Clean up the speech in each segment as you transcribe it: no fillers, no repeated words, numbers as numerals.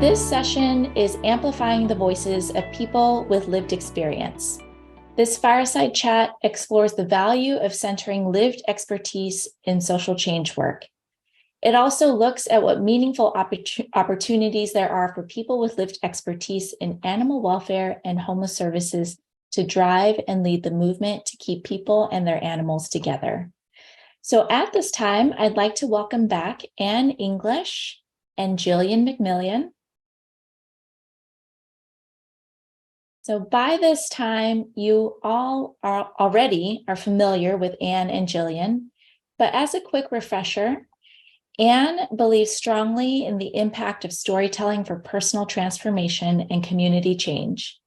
This session is amplifying the voices of people with lived experience. This fireside chat explores the value of centering lived expertise in social change work. It also looks at what meaningful opportunities there are for people with lived expertise in animal welfare and homeless services to drive and lead the movement to keep people and their animals together. So at this time, I'd like to welcome back Anne English and Jillian McMillian. So by this time, you all are already familiar with Anne and Jillian, but as a quick refresher, Anne believes strongly in the impact of storytelling for personal transformation and community change.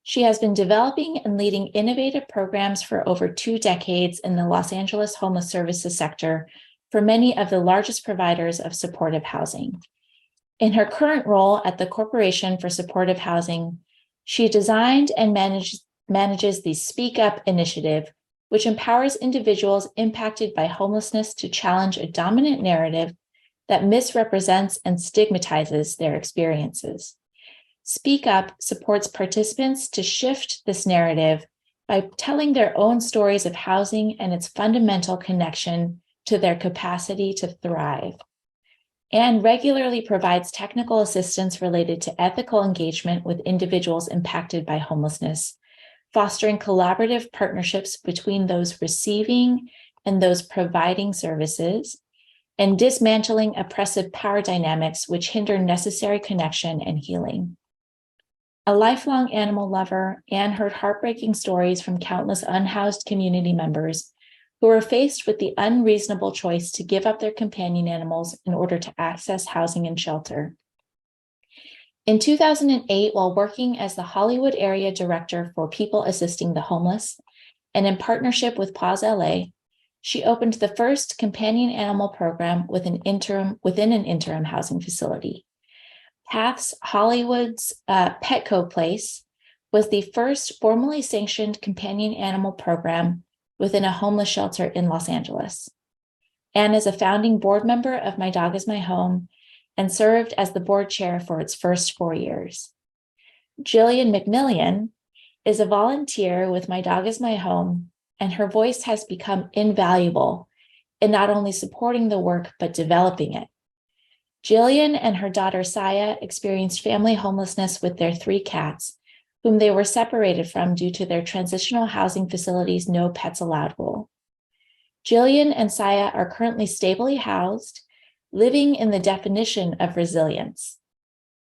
She has been developing and leading innovative programs for over 2 decades in the Los Angeles homeless services sector for many of the largest providers of supportive housing. In her current role at the Corporation for Supportive Housing, she designed and manages the Speak Up initiative, which empowers individuals impacted by homelessness to challenge a dominant narrative that misrepresents and stigmatizes their experiences. Speak Up supports participants to shift this narrative by telling their own stories of housing and its fundamental connection to their capacity to thrive. Anne regularly provides technical assistance related to ethical engagement with individuals impacted by homelessness, fostering collaborative partnerships between those receiving and those providing services, and dismantling oppressive power dynamics which hinder necessary connection and healing. A lifelong animal lover, Anne heard heartbreaking stories from countless unhoused community members who were faced with the unreasonable choice to give up their companion animals in order to access housing and shelter. In 2008, while working as the Hollywood Area Director for People Assisting the Homeless, and in partnership with Pause LA, she opened the first companion animal program within an interim housing facility. Paths Hollywood's Petco Place was the first formally sanctioned companion animal program within a homeless shelter in Los Angeles. Anne is a founding board member of My Dog Is My Home and served as the board chair for its first 4 years. Jillian McMillian is a volunteer with My Dog Is My Home, and her voice has become invaluable in not only supporting the work, but developing it. Jillian and her daughter Saya experienced family homelessness with their 3 cats, whom they were separated from due to their transitional housing facility's no pets allowed rule. Jillian and Saya are currently stably housed, living in the definition of resilience.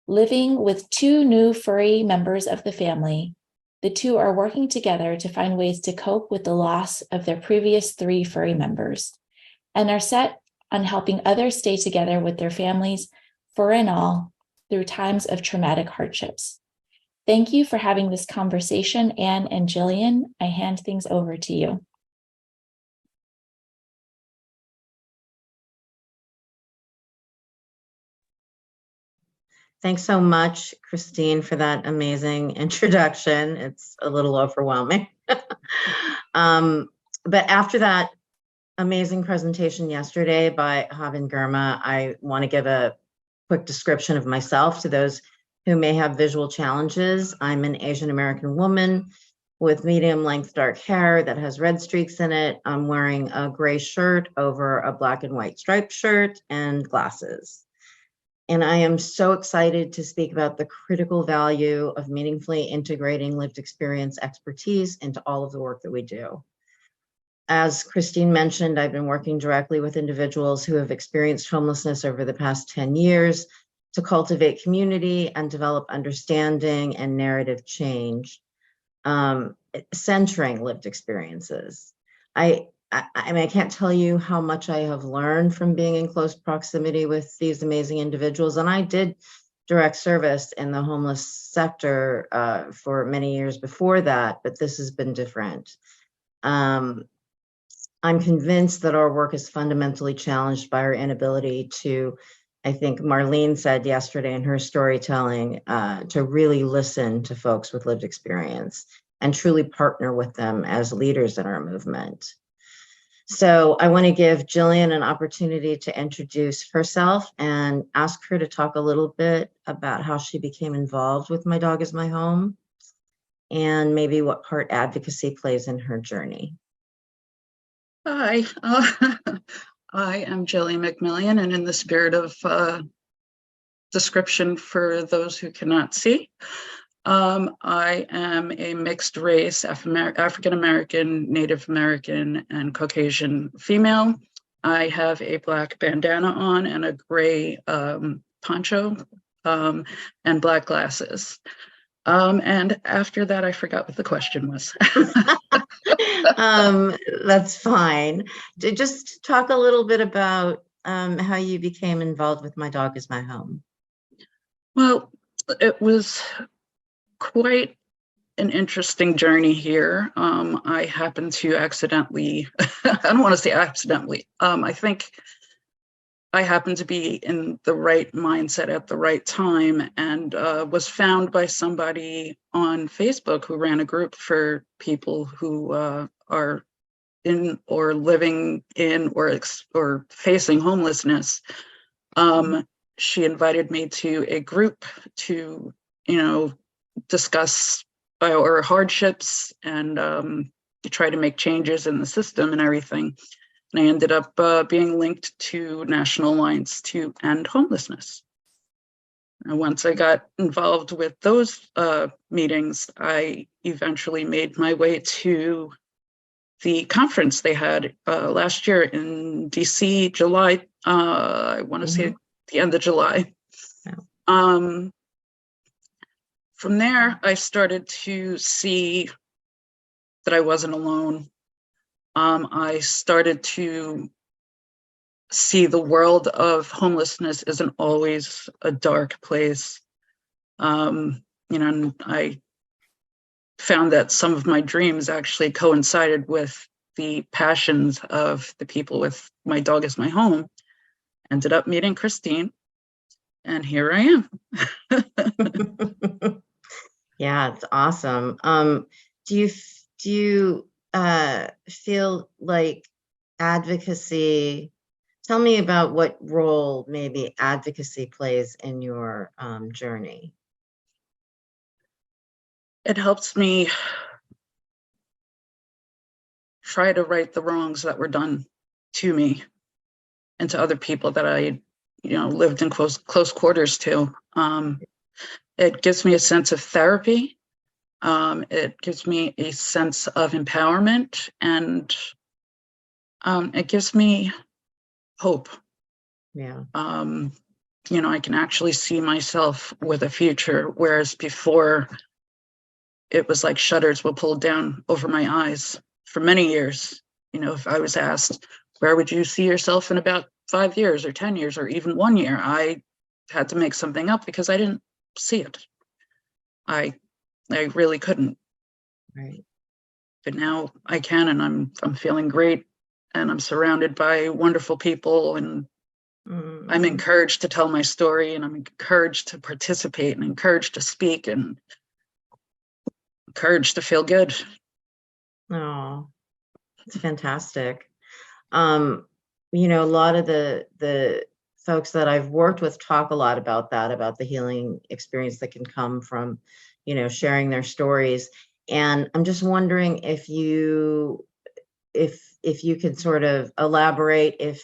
Living with 2 new furry members of the family, the 2 are working together to find ways to cope with the loss of their previous 3 furry members, and are set on helping others stay together with their families, fur and all, through times of traumatic hardships. Thank you for having this conversation, Anne and Jillian. I hand things over to you. Thanks so much, Christine, for that amazing introduction. It's a little overwhelming. But after that amazing presentation yesterday by Haben Girma, I want to give a quick description of myself to those who may have visual challenges. I'm an Asian American woman with medium length dark hair that has red streaks in it. I'm wearing a gray shirt over a black and white striped shirt and glasses. And I am so excited to speak about the critical value of meaningfully integrating lived experience expertise into all of the work that we do. As Christine mentioned, I've been working directly with individuals who have experienced homelessness over the past 10 years to cultivate community and develop understanding and narrative change, centering lived experiences. I mean, I can't tell you how much I have learned from being in close proximity with these amazing individuals. And I did direct service in the homeless sector for many years before that, but this has been different. I'm convinced that our work is fundamentally challenged by our inability to, I think Marlene said yesterday in her storytelling, to really listen to folks with lived experience and truly partner with them as leaders in our movement. So I want to give Jillian an opportunity to introduce herself and ask her to talk a little bit about how she became involved with My Dog Is My Home and maybe what part advocacy plays in her journey. Hi, I am Jillian McMillian, and in the spirit of description for those who cannot see, I am a mixed race, African American, Native American, and Caucasian female. I have a black bandana on and a gray poncho and black glasses. And after that, I forgot what the question was. That's fine. Just talk a little bit about how you became involved with My Dog Is My Home. Well, it was quite an interesting journey here. I happened to accidentally, I don't want to say accidentally, I think I happened to be in the right mindset at the right time and was found by somebody on Facebook who ran a group for people who are in or living in or facing homelessness. She invited me to a group to, discuss our hardships and try to make changes in the system and everything. And I ended up being linked to National Alliance to End Homelessness. And once I got involved with those meetings, I eventually made my way to the conference they had last year in DC, July. I want to say the end of July. Yeah. From there, I started to see that I wasn't alone. I started to see the world of homelessness isn't always a dark place. And I found that some of my dreams actually coincided with the passions of the people with My Dog Is My Home. Ended up meeting Christine, and here I am. Yeah, it's awesome. Do you feel like advocacy? Tell me about what role maybe advocacy plays in your journey. It helps me try to right the wrongs that were done to me and to other people that I, lived in close quarters to. It gives me a sense of therapy. It gives me a sense of empowerment, and it gives me hope. Yeah. I can actually see myself with a future, whereas before it was like shutters were pulled down over my eyes for many years. If I was asked, where would you see yourself in about 5 years or 10 years or even 1 year, I had to make something up because I didn't see it. I really couldn't. Right. But now I can, and I'm feeling great, and I'm surrounded by wonderful people, and I'm encouraged to tell my story, and I'm encouraged to participate, and encouraged to speak, and encouraged to feel good. Oh, that's fantastic. A lot of the folks that I've worked with talk a lot about that, about the healing experience that can come from, sharing their stories. And I'm just wondering if you could sort of elaborate, if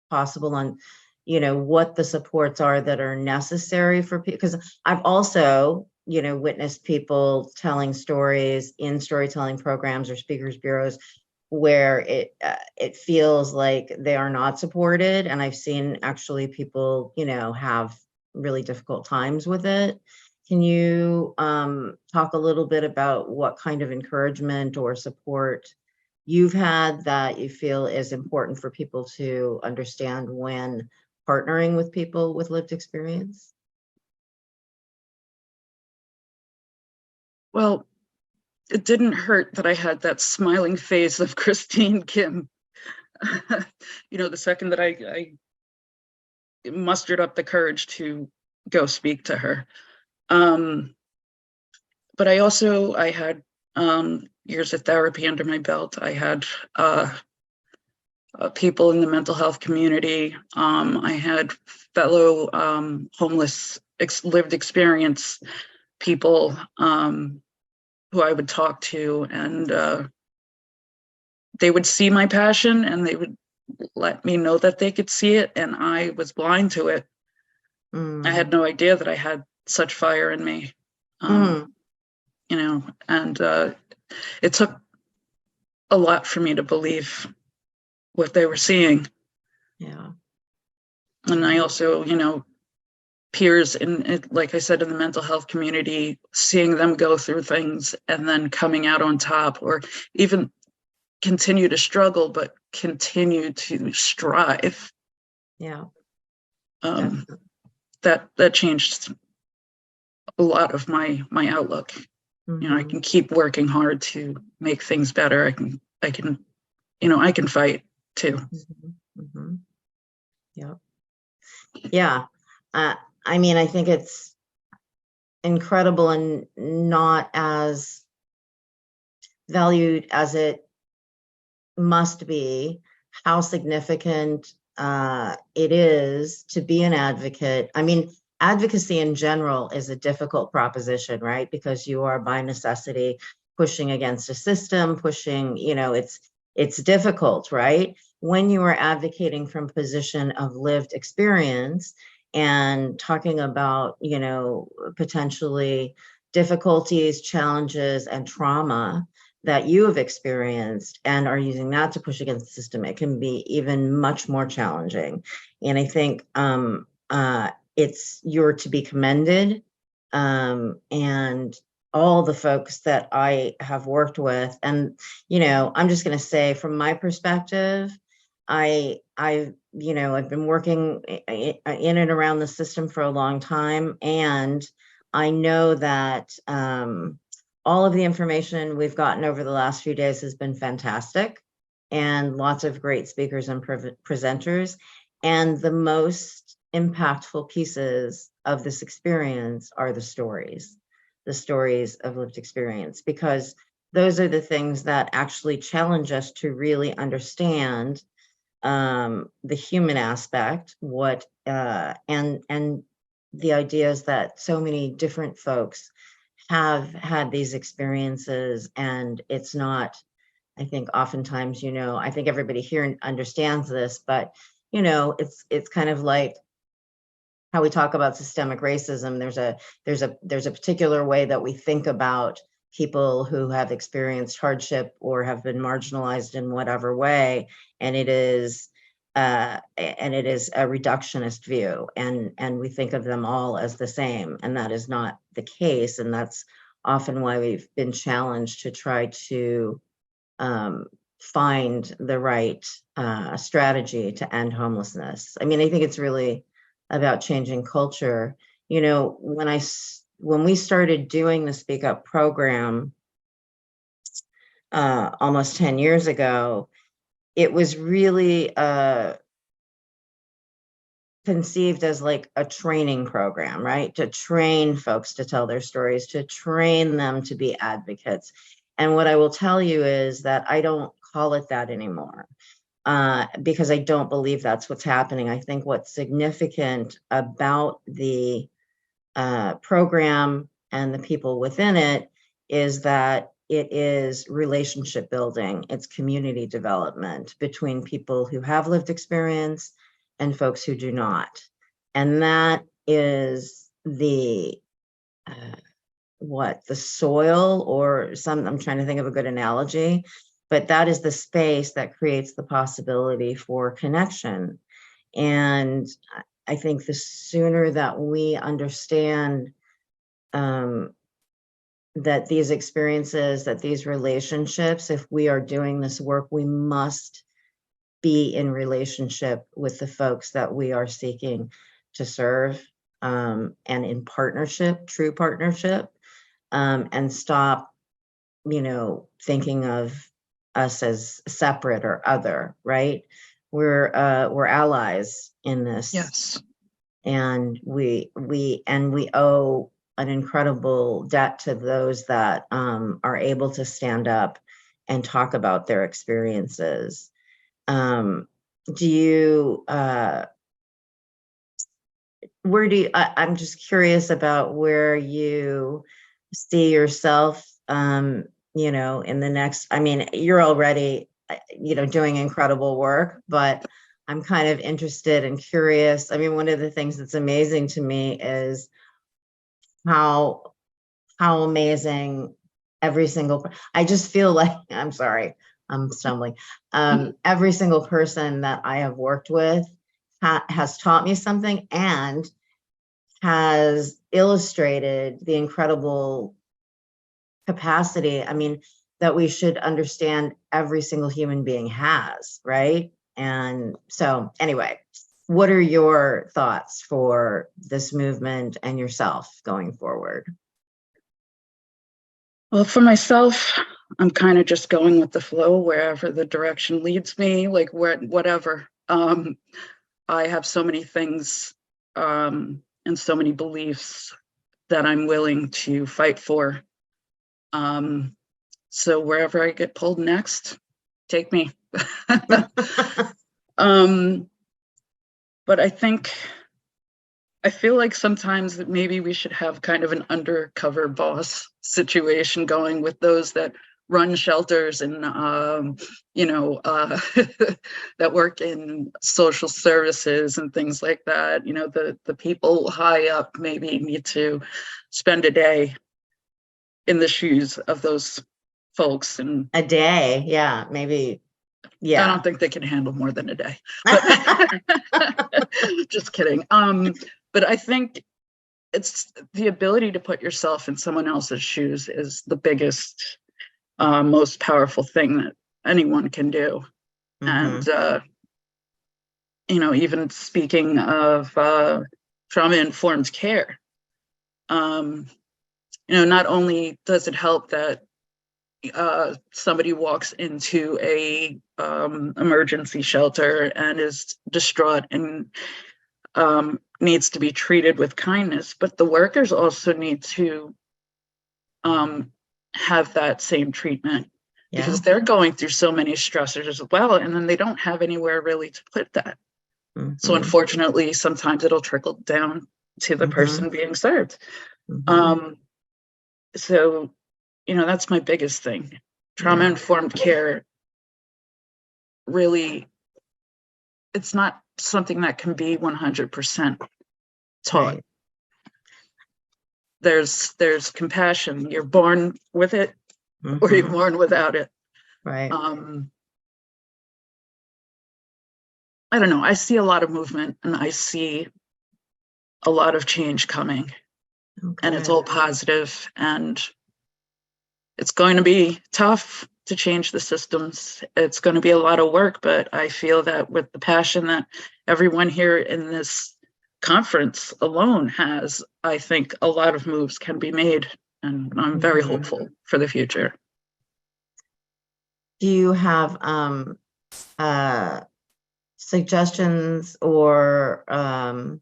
possible, on, what the supports are that are necessary for people. Because I've also, witnessed people telling stories in storytelling programs or speakers bureaus where it feels like they are not supported. And I've seen actually people, have really difficult times with it. Can you talk a little bit about what kind of encouragement or support you've had that you feel is important for people to understand when partnering with people with lived experience? Well, it didn't hurt that I had that smiling face of Christine Kim. The second that I mustered up the courage to go speak to her. But I had years of therapy under my belt. I had people in the mental health community. I had fellow homeless lived experience people who I would talk to, and they would see my passion and they would let me know that they could see it, and I was blind to it. I had no idea that I had such fire in me. You know, and it took a lot for me to believe what they were seeing. Yeah. And I also, you know, peers in, like I said, in the mental health community, seeing them go through things and then coming out on top, or even continue to struggle, but continue to strive. Yeah. That changed a lot of my outlook. You know, I can keep working hard to make things better. I can, you know, I can fight too. Yeah. Yeah. I mean, I think it's incredible and not as valued as it must be, how significant it is to be an advocate. I mean, advocacy in general is a difficult proposition, right? Because you are by necessity pushing against a system, pushing, you know, it's difficult, right? When you are advocating from a position of lived experience and talking about, you know, potentially difficulties, challenges, and trauma that you have experienced and are using that to push against the system, it can be even much more challenging. And I think you're to be commended. And all the folks that I have worked with, and, you know, I'm just going to say from my perspective, I've been working in and around the system for a long time. And I know that all of the information we've gotten over the last few days has been fantastic, and lots of great speakers and presenters. And the most impactful pieces of this experience are the stories of lived experience, because those are the things that actually challenge us to really understand the human aspect, and the ideas that so many different folks have had these experiences. And it's not, I think oftentimes, you know, I think everybody here understands this, but, you know, it's kind of like how we talk about systemic racism. There's a particular way that we think about people who have experienced hardship or have been marginalized in whatever way, and it is a reductionist view, and we think of them all as the same, and that is not the case. And that's often why we've been challenged to try to find the right strategy to end homelessness. I mean, I think it's really about changing culture. You know, when we started doing the Speak Up program almost 10 years ago, it was really conceived as like a training program, right? To train folks to tell their stories, to train them to be advocates. And what I will tell you is that I don't call it that anymore, because I don't believe that's what's happening. I think what's significant about the program and the people within it is that it is relationship building. It's community development between people who have lived experience and folks who do not. And that is the soil, or I'm trying to think of a good analogy, but that is the space that creates the possibility for connection. And I think the sooner that we understand that these experiences, that these relationships, if we are doing this work, we must be in relationship with the folks that we are seeking to serve, and in partnership, true partnership, and stop, you know, thinking of us as separate or other, right? We're allies in this. Yes. And we owe an incredible debt to those that are able to stand up and talk about their experiences. Do you, where do you, I'm just curious about where you see yourself, you know, in the next, I mean, you're already, you know, doing incredible work, but I'm kind of interested and curious. I mean, one of the things that's amazing to me is how amazing every single, I just feel like, I'm sorry, I'm stumbling. Every single person that I have worked with has taught me something and has illustrated the incredible capacity, I mean, that we should understand every single human being has, right? And so anyway, what are your thoughts for this movement and yourself going forward? Well, for myself, I'm kind of just going with the flow wherever the direction leads me, like whatever. I have so many things and so many beliefs that I'm willing to fight for. So wherever I get pulled next, take me. But I feel like sometimes that maybe we should have kind of an undercover boss situation going with those that run shelters and, that work in social services and things like that. You know, the people high up maybe need to spend a day in the shoes of those folks. And a day, yeah, maybe. Yeah. I don't think they can handle more than a day. But just kidding. But I think it's the ability to put yourself in someone else's shoes is the biggest, most powerful thing that anyone can do. Mm-hmm. And, even speaking of trauma-informed care, not only does it help that somebody walks into a emergency shelter and is distraught and needs to be treated with kindness, but the workers also need to have that same treatment because they're going through so many stressors as well, and then they don't have anywhere really to put that. Mm-hmm. So unfortunately, sometimes it'll trickle down to the person being served. Mm-hmm. So, that's my biggest thing. Trauma-informed care, really, it's not something that can be 100% taught. Right. There's compassion. You're born with it, or you're born without it. Right. I don't know. I see a lot of movement and I see a lot of change coming. Okay. And it's all positive, and it's going to be tough to change the systems. It's going to be a lot of work, but I feel that with the passion that everyone here in this conference alone has, I think a lot of moves can be made, and I'm very hopeful for the future. Do you have suggestions or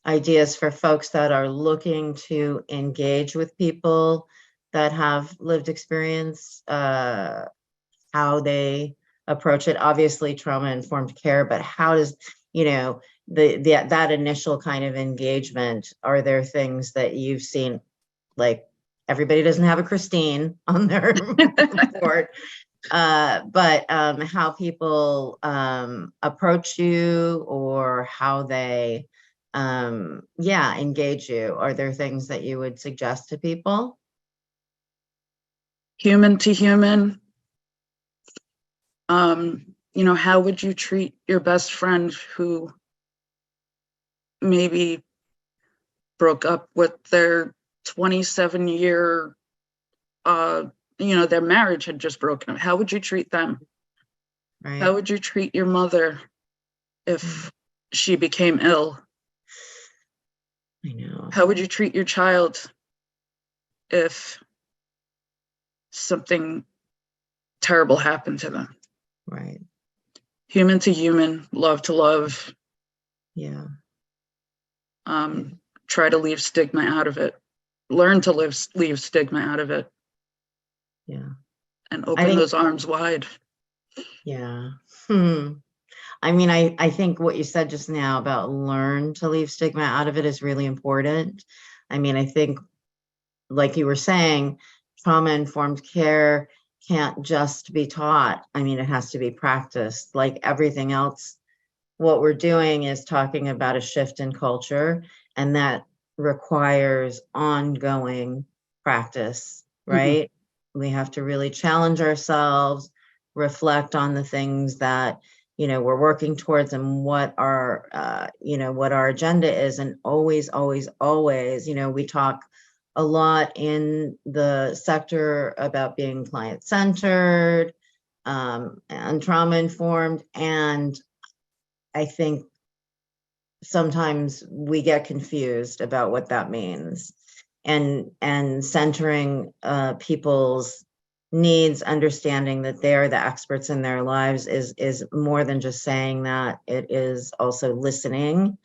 ideas for folks that are looking to engage with people that have lived experience, how they approach it? Obviously trauma-informed care, but how does, that initial kind of engagement, are there things that you've seen, like everybody doesn't have a Christine on their report, but how people approach you or how they engage you? Are there things that you would suggest to people? Human to human. How would you treat your best friend who maybe broke up with their 27-year, their marriage had just broken up? How would you treat them? Right. How would you treat your mother if she became ill? I know. How would you treat your child if something terrible happened to them? Right. Human to human, love to love. Yeah. Try to leave stigma out of it. Learn to leave stigma out of it. Yeah. And open those arms wide. Yeah. I mean, I think what you said just now about learn to leave stigma out of it is really important. I mean, I think, like you were saying, trauma-informed care can't just be taught. I mean, it has to be practiced. Like everything else, what we're doing is talking about a shift in culture, and that requires ongoing practice, right? We have to really challenge ourselves, reflect on the things that, we're working towards and what our, what our agenda is. And always, always, always, we talk a lot in the sector about being client-centered, and trauma-informed. And I think sometimes we get confused about what that means, and centering people's needs, understanding that they are the experts in their lives is more than just saying that. It is also listening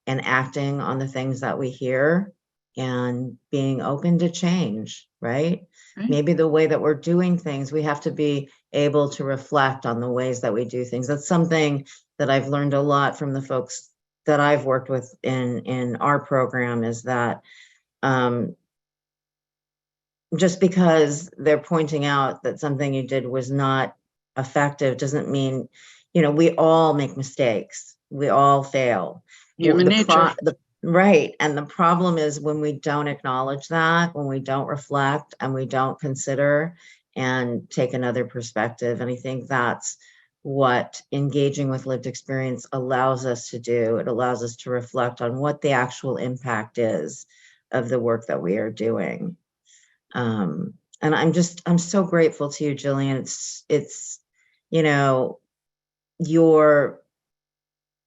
and acting on the things that we hear and being open to change, right? Right. Maybe the way that we're doing things, we have to be able to reflect on the ways that we do things. That's something that I've learned a lot from the folks that I've worked with in our program, is that just because they're pointing out that something you did was not effective doesn't mean, we all make mistakes. We all fail. Human nature. Right. And the problem is when we don't acknowledge that, when we don't reflect and we don't consider and take another perspective. And I think that's what engaging with lived experience allows us to do. It allows us to reflect on what the actual impact is of the work that we are doing. And I'm so grateful to you, Jillian. It's, your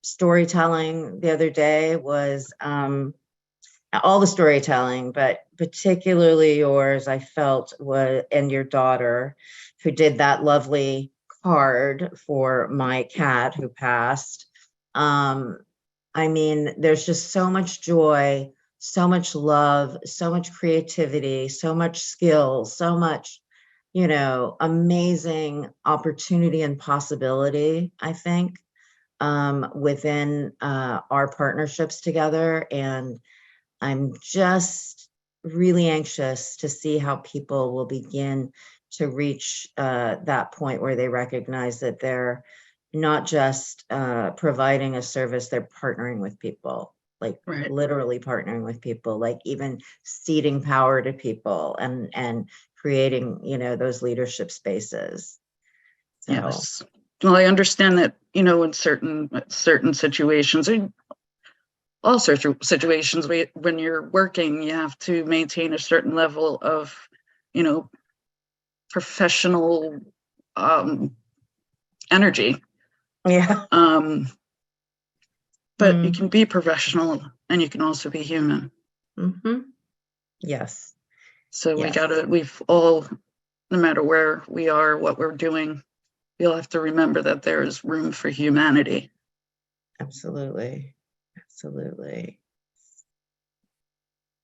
storytelling the other day was, all the storytelling, but particularly yours, I felt was, and your daughter, who did that lovely card for my cat who passed. I mean, there's just so much joy, so much love, so much creativity, so much skill, so much, amazing opportunity and possibility, I think, within our partnerships together. And I'm just really anxious to see how people will begin to reach that point where they recognize that they're not just providing a service, they're partnering with people, like Right. literally partnering with people, like even ceding power to people and creating, those leadership spaces. So. Yes. Well, I understand that, in certain situations, all sorts of situations, when you're working, you have to maintain a certain level of, professional energy. Yeah. But you can be professional and you can also be human. Mm-hmm. Yes. So Yes. we've all, no matter where we are, what we're doing, we'll have to remember that there is room for humanity. Absolutely. Absolutely.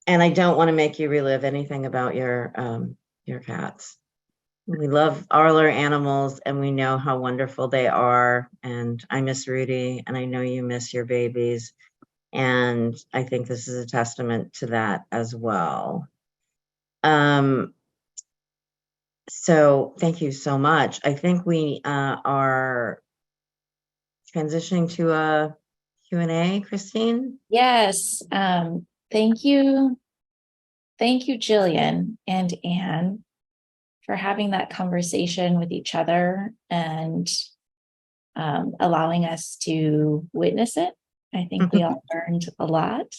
And I don't want to make you relive anything about your cats. We love all our animals and we know how wonderful they are. And I miss Rudy and I know you miss your babies. And I think this is a testament to that as well. So thank you so much. I think we are transitioning to a Q&A, Christine. Yes. Thank you. Thank you, Jillian and Anne, for having that conversation with each other and allowing us to witness it. I think we all learned a lot.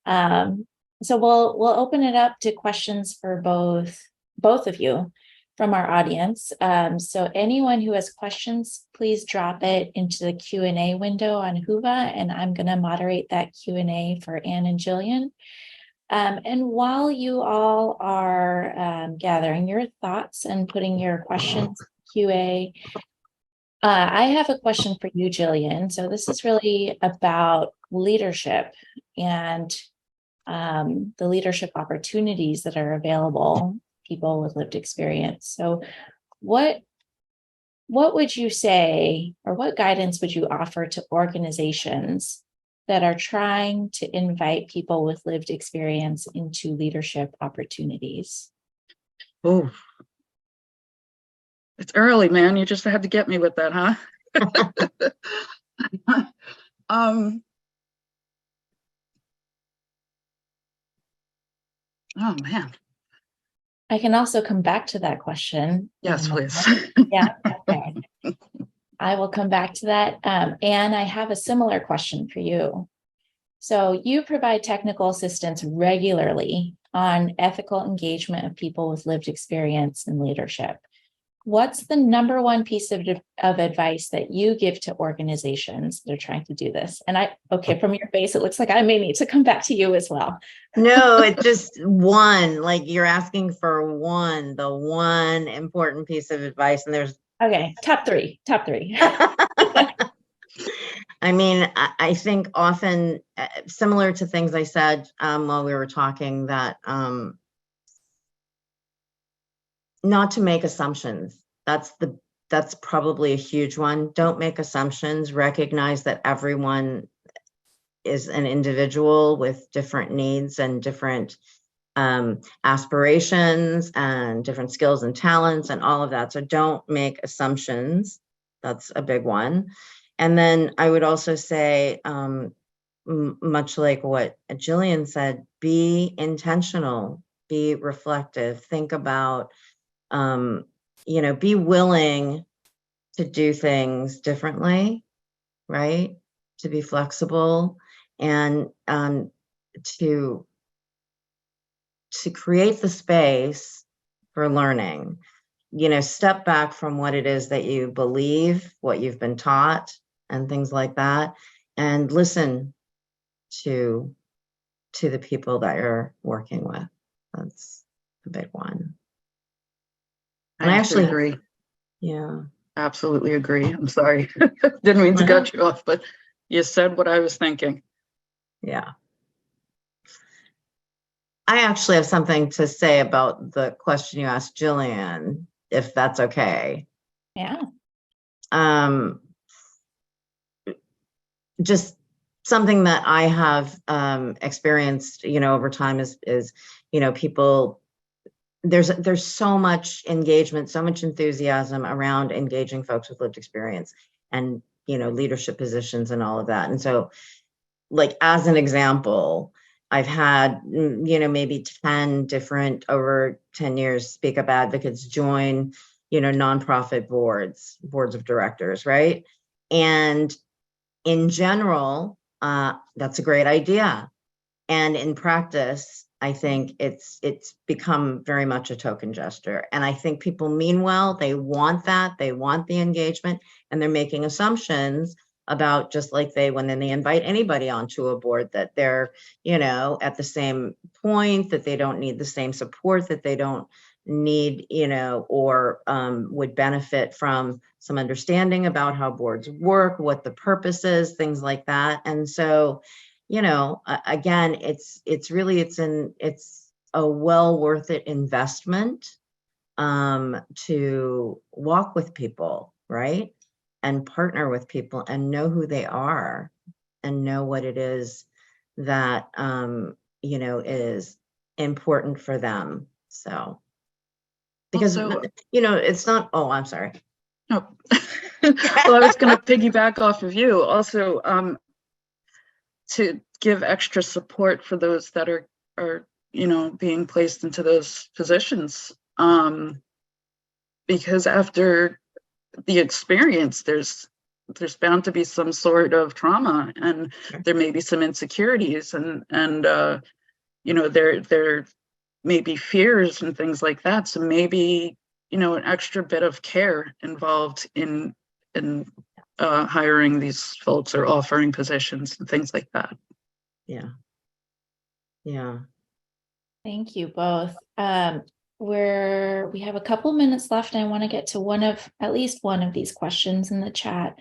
So we'll open it up to questions for both of you from our audience. So anyone who has questions, please drop it into the Q&A window on Whova, and I'm going to moderate that Q&A for Anne and Jillian. And while you all are gathering your thoughts and putting your questions in QA, I have a question for you, Jillian. So this is really about leadership and the leadership opportunities that are available to people with lived experience. So what what would you say, or what guidance would you offer to organizations that are trying to invite people with lived experience into leadership opportunities? Oh, it's early, man. You just had to get me with that, huh? Oh man. I can also come back to that question. Yes, please. Yeah. Okay. I will come back to that. Anne, I have a similar question for you. So you provide technical assistance regularly on ethical engagement of people with lived experience in leadership. What's the number one piece of advice that you give to organizations that are trying to do this? And from your face, it looks like I may need to come back to you as well. No, it's just one, like you're asking for the one important piece of advice. And there's okay, top three. I mean, I think often similar to things I said while we were talking, that not to make assumptions. That's probably a huge one. Don't make assumptions. Recognize that everyone is an individual with different needs and different aspirations and different skills and talents and all of that. So don't make assumptions. That's a big one. And then I would also say, much like what Jillian said, be intentional, be reflective, think about, be willing to do things differently, right? To be flexible and to create the space for learning. Step back from what it is that you believe, what you've been taught, and things like that, and listen to the people that you're working with. That's a big one. And I actually agree. Yeah. Absolutely agree. I'm sorry. Didn't mean to cut you off, but you said what I was thinking. Yeah. I actually have something to say about the question you asked Jillian, if that's okay. Yeah. Just something that I have experienced, over time is people, there's so much engagement, so much enthusiasm around engaging folks with lived experience and, leadership positions and all of that. And so, like, as an example, I've had, maybe 10 different, over 10 years, Speak Up advocates join, nonprofit boards of directors, right? And in general, that's a great idea. And in practice, I think it's become very much a token gesture. And I think people mean well, they want that, they want the engagement, and they're making assumptions about, just like when they invite anybody onto a board, that they're, at the same point, that they don't need the same support, that they don't need, or would benefit from some understanding about how boards work, what the purpose is, things like that. And so, again, it's a well worth it investment to walk with people, right? And partner with people and know who they are and know what it is that, is important for them. So, because, Also, it's not, oh, I'm sorry. No. Well, I was going to piggyback off of you also, to give extra support for those that are being placed into those positions, because after the experience, there's bound to be some sort of trauma, and there may be some insecurities, and there may be fears and things like that. So maybe an extra bit of care involved in hiring these folks or offering positions and things like that. Yeah. Thank you both. We have a couple minutes left, and I want to get to at least one of these questions in the chat.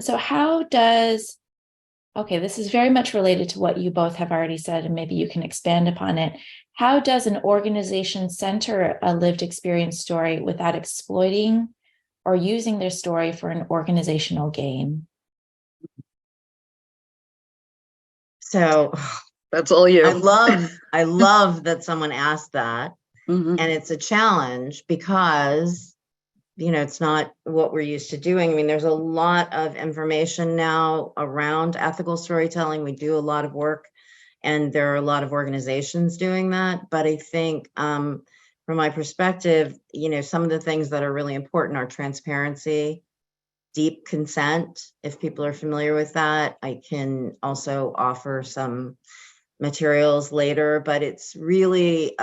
So this is very much related to what you both have already said, and maybe you can expand upon it. How does an organization center a lived experience story without exploiting or using their story for an organizational gain? So That's all you. I love that someone asked that. Mhm. And it's a challenge because, it's not what we're used to doing. I mean, there's a lot of information now around ethical storytelling. We do a lot of work, and there are a lot of organizations doing that. But I think, from my perspective, some of the things that are really important are transparency, deep consent. If people are familiar with that, I can also offer some materials later, but it's really,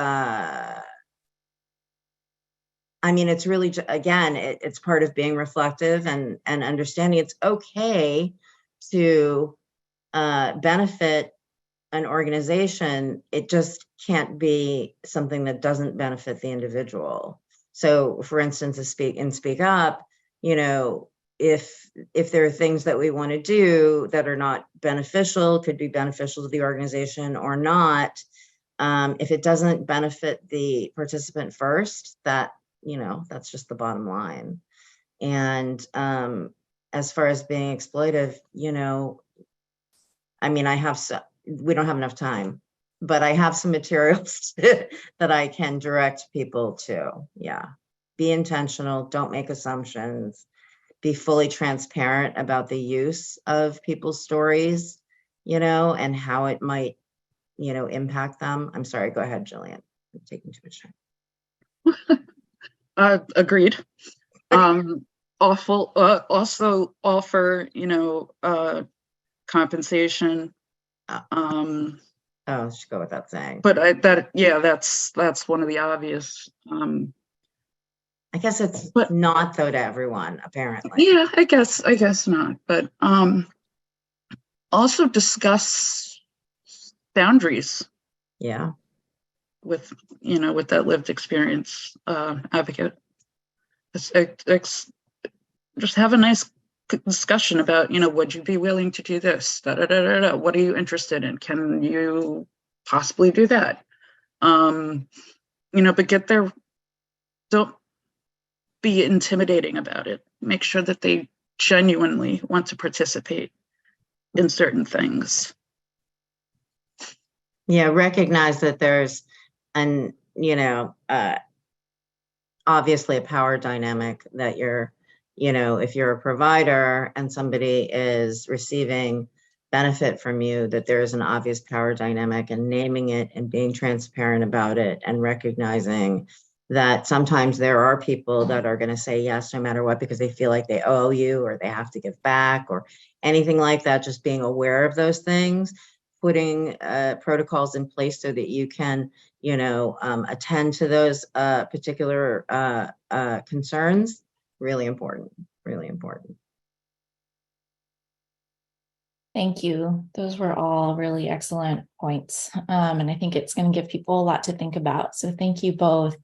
it's really, again, it's part of being reflective and understanding it's okay to benefit an organization. It just can't be something that doesn't benefit the individual. So, for instance, Speak Up, if there are things that we want to do that are not beneficial, could be beneficial to the organization or not, if it doesn't benefit the participant first, that's just the bottom line. And as far as being exploitive, we don't have enough time, but I have some materials that I can direct people to. Yeah. Be intentional. Don't make assumptions. Be fully transparent about the use of people's stories, and how it might, impact them. I'm sorry. Go ahead, Jillian. I'm taking too much time. Agreed. Also offer, compensation. Oh, should go without saying. But that's one of the obvious. I guess it's not though to everyone, apparently. Yeah, I guess not. But also discuss boundaries. Yeah. With that lived experience advocate. Just have a nice discussion about, would you be willing to do this? Da, da, da, da, da. What are you interested in? Can you possibly do that? But get there. Don't be intimidating about it. Make sure that they genuinely want to participate in certain things. Yeah, recognize that there's obviously a power dynamic that if you're a provider and somebody is receiving benefit from you, that there is an obvious power dynamic, and naming it and being transparent about it and recognizing that sometimes there are people that are going to say yes no matter what because they feel like they owe you or they have to give back or anything like that. Just being aware of those things, putting protocols in place so that you can attend to those particular concerns. Really important. Thank you. Those were all really excellent points. And I think it's going to give people a lot to think about. So thank you both.